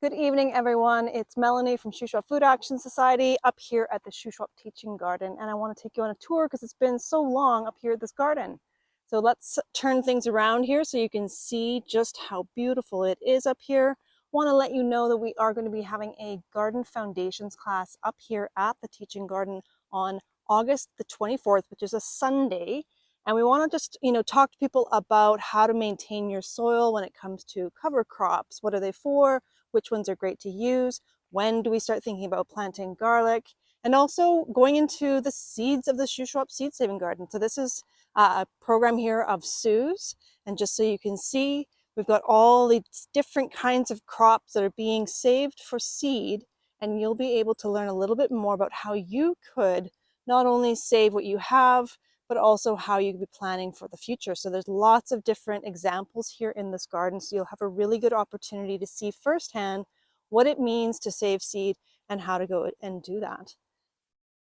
Good evening, everyone. It's Melanie from Shuswap Food Action Society up here at the Shuswap Teaching Garden, and I want to take you on a tour because it's been so long up here at this garden. So let's turn things around here so you can see just how beautiful it is up here. Want to let you know that we are going to be having a garden foundations class up here at the Teaching Garden on August the 24th, which is a Sunday. And we want to just, talk to people about how to maintain your soil when it comes to cover crops. What are they for? Which ones are great to use? When do we start thinking about planting garlic? And also going into the seeds of the Shuswap Seed Saving Garden. So this is a program here of Sue's. And just so you can see, we've got all these different kinds of crops that are being saved for seed. And you'll be able to learn a little bit more about how you could not only save what you have, but also how you could be planning for the future. So there's lots of different examples here in this garden. So you'll have a really good opportunity to see firsthand what it means to save seed and how to go and do that.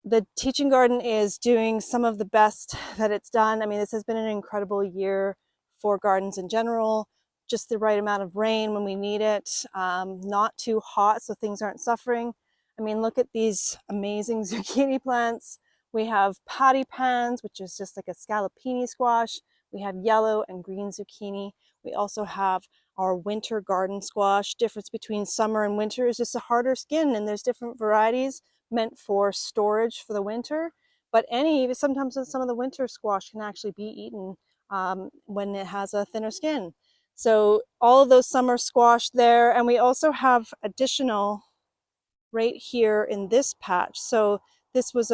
The Teaching Garden is doing some of the best that it's done. I mean, this has been an incredible year for gardens in general. Just the right amount of rain when we need it, not too hot so things aren't suffering. I mean, look at these amazing zucchini plants. We have patty pans, which is just like a scallopini squash. We have yellow and green zucchini. We also have our winter garden squash. Difference between summer and winter is just a harder skin, and there's different varieties meant for storage for the winter. But sometimes some of the winter squash can actually be eaten when it has a thinner skin. So all of those summer squash there, and we also have additional right here in this patch. So this was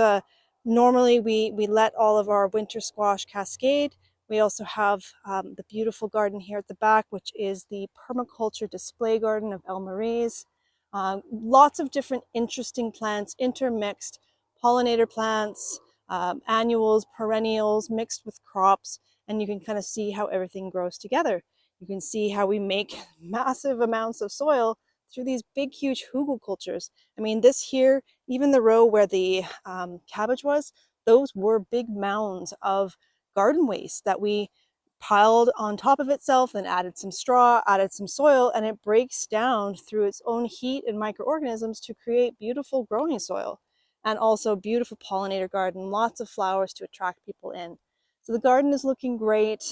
normally we let all of our winter squash cascade. We also have the beautiful garden here at the back, which is the permaculture display garden of El Marie's. Lots of different interesting plants, intermixed, pollinator plants, annuals, perennials, mixed with crops, and you can kind of see how everything grows together. You can see how we make massive amounts of soil through these big, huge hugelkulturs. I mean, this here, even the row where the cabbage was, those were big mounds of garden waste that we piled on top of itself and added some straw, added some soil, and it breaks down through its own heat and microorganisms to create beautiful growing soil and also beautiful pollinator garden, lots of flowers to attract people in. So the garden is looking great.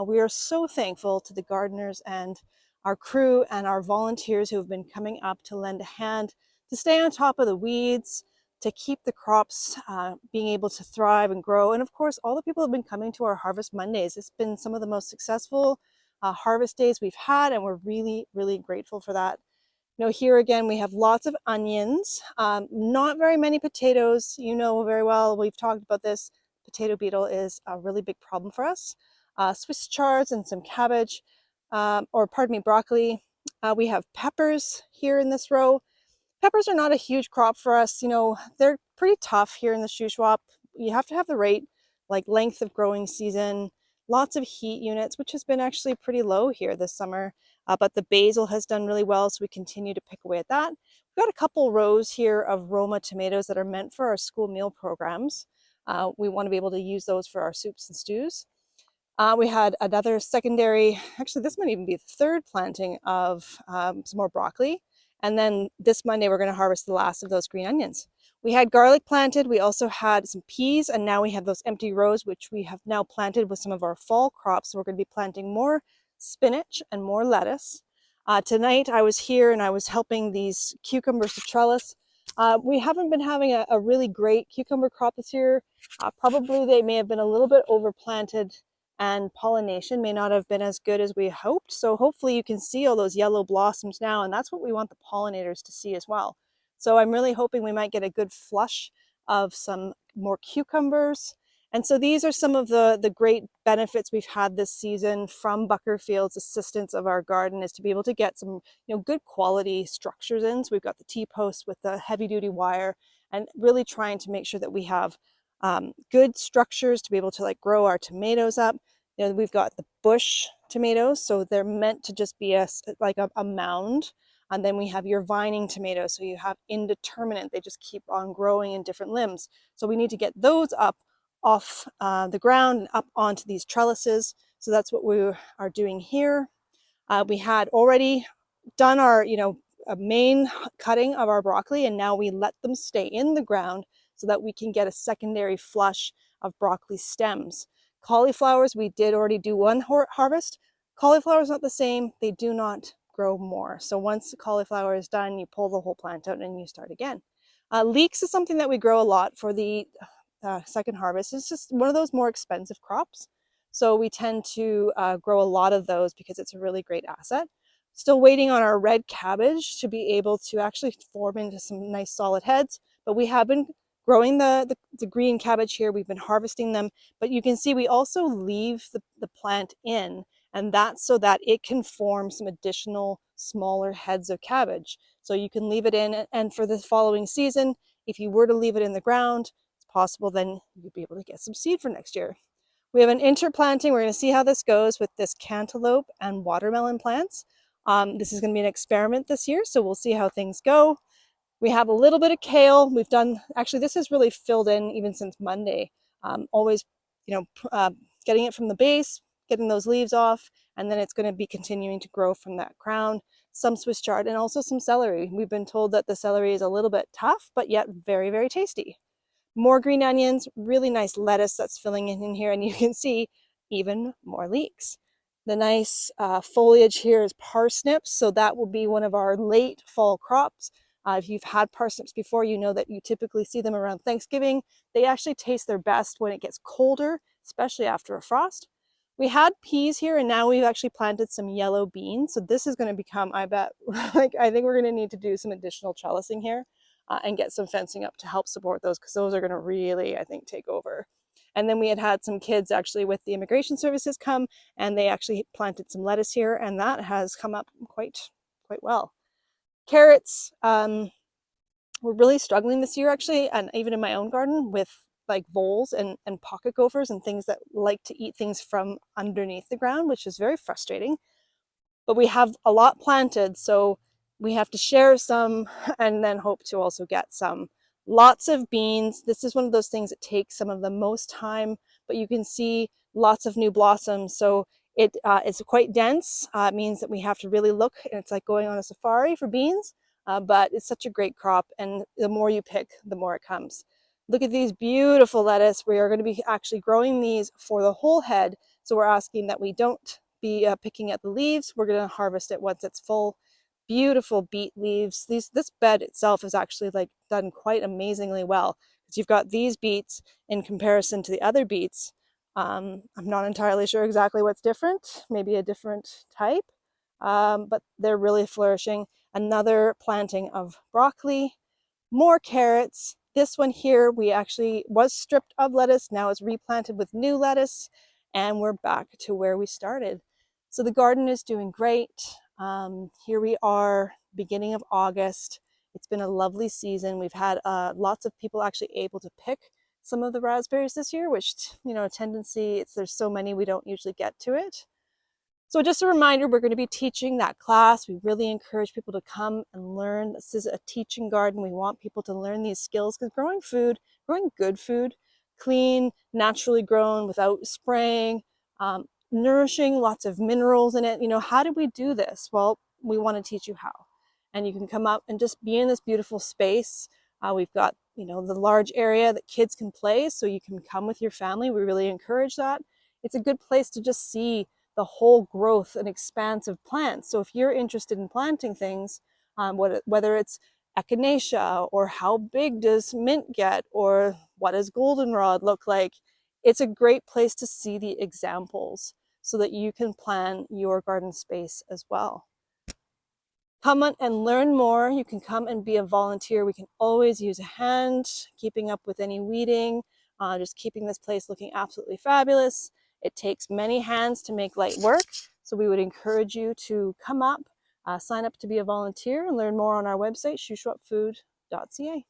We are so thankful to the gardeners and our crew and our volunteers who have been coming up to lend a hand to stay on top of the weeds, to keep the crops being able to thrive and grow. And of course, all the people have been coming to our Harvest Mondays. It's been some of the most successful harvest days we've had, and we're really, really grateful for that. Here again, we have lots of onions, not very many potatoes. You know very well, we've talked about this. Potato beetle is a really big problem for us. Swiss chards and some cabbage, broccoli. We have peppers here in this row. Peppers are not a huge crop for us. They're pretty tough here in the Shuswap. You have to have the right length of growing season, lots of heat units, which has been actually pretty low here this summer. But the basil has done really well, so we continue to pick away at that. We've got a couple rows here of Roma tomatoes that are meant for our school meal programs. We want to be able to use those for our soups and stews. We had another secondary, actually this might even be the third planting of some more broccoli. And then this Monday, we're going to harvest the last of those green onions. We had garlic planted. We also had some peas, and now we have those empty rows, which we have now planted with some of our fall crops. So we're going to be planting more spinach and more lettuce. Tonight, I was here and I was helping these cucumbers to trellis. We haven't been having a really great cucumber crop this year. Probably they may have been a little bit overplanted, and pollination may not have been as good as we hoped. So hopefully you can see all those yellow blossoms now, and that's what we want the pollinators to see as well. So I'm really hoping we might get a good flush of some more cucumbers. And so these are some of the great benefits we've had this season from Buckerfield's assistance of our garden, is to be able to get some good quality structures in. So we've got the T-posts with the heavy duty wire, and really trying to make sure that we have good structures to be able to grow our tomatoes up. We've got the bush tomatoes, so they're meant to just be a mound. And then we have your vining tomatoes, so you have indeterminate, they just keep on growing in different limbs. So we need to get those up off the ground and up onto these trellises. So that's what we are doing here. We had already done our a main cutting of our broccoli, and now we let them stay in the ground so that we can get a secondary flush of broccoli stems. Cauliflowers, we did already do one harvest. Cauliflower is not the same. They do not grow more. So once the cauliflower is done, you pull the whole plant out and you start again. Leeks is something that we grow a lot for the second harvest. It's just one of those more expensive crops. So we tend to grow a lot of those because it's a really great asset. Still waiting on our red cabbage to be able to actually form into some nice solid heads, but we have been growing the green cabbage here. We've been harvesting them, but you can see we also leave the plant in, and that's so that it can form some additional smaller heads of cabbage. So you can leave it in, and for the following season, if you were to leave it in the ground, it's possible then you'd be able to get some seed for next year. We have an interplanting. We're going to see how this goes with this cantaloupe and watermelon plants. This is going to be an experiment this year, so we'll see how things go. We have a little bit of kale. We've done, actually this has really filled in even since Monday. Always, getting it from the base, getting those leaves off, and then it's going to be continuing to grow from that crown. Some Swiss chard and also some celery. We've been told that the celery is a little bit tough, but yet very, very tasty. More green onions, really nice lettuce that's filling in here, and you can see even more leeks. The nice foliage here is parsnips, so that will be one of our late fall crops. If you've had parsnips before, you know that you typically see them around Thanksgiving. They actually taste their best when it gets colder, especially after a frost. We had peas here, and now we've actually planted some yellow beans. So this is going to become, I bet, I think we're going to need to do some additional trellising here and get some fencing up to help support those, because those are going to really, I think, take over. And then we had some kids actually with the immigration services come, and they actually planted some lettuce here, and that has come up quite well. Carrots, we're really struggling this year actually, and even in my own garden, with like voles and pocket gophers and things that like to eat things from underneath the ground, which is very frustrating. But we have a lot planted, so we have to share some and then hope to also get some. Lots of beans. This is one of those things that takes some of the most time, but you can see lots of new blossoms. So it is quite dense. It means that we have to really look, and it's like going on a safari for beans, but it's such a great crop, and the more you pick, the more it comes. Look at these beautiful lettuce. We are going to be actually growing these for the whole head, so we're asking that we don't be picking at the leaves. We're going to harvest it once it's full. Beautiful beet leaves. This bed itself is actually like done quite amazingly well, because you've got these beets in comparison to the other beets. I'm not entirely sure exactly what's different, maybe a different type, but they're really flourishing. Another planting of broccoli, more carrots. This one here, we actually was stripped of lettuce, now it's replanted with new lettuce, and we're back to where we started. So the garden is doing great. Here we are, beginning of August. It's been a lovely season. We've had lots of people actually able to pick some of the raspberries this year, which, a tendency, there's so many we don't usually get to it. So just a reminder, we're going to be teaching that class. We really encourage people to come and learn. This is a teaching garden. We want people to learn these skills, because growing good food, clean, naturally grown, without spraying, nourishing, lots of minerals in it. How do we do this? Well, we want to teach you how. And you can come up and just be in this beautiful space. We've got, the large area that kids can play, so you can come with your family. We really encourage that. It's a good place to just see the whole growth and expanse of plants. So if you're interested in planting things, whether it's echinacea, or how big does mint get, or what does goldenrod look like, it's a great place to see the examples so that you can plan your garden space as well. Come on and learn more. You can come and be a volunteer. We can always use a hand, keeping up with any weeding, just keeping this place looking absolutely fabulous. It takes many hands to make light work, so we would encourage you to come up, sign up to be a volunteer, and learn more on our website, shuswapfood.ca.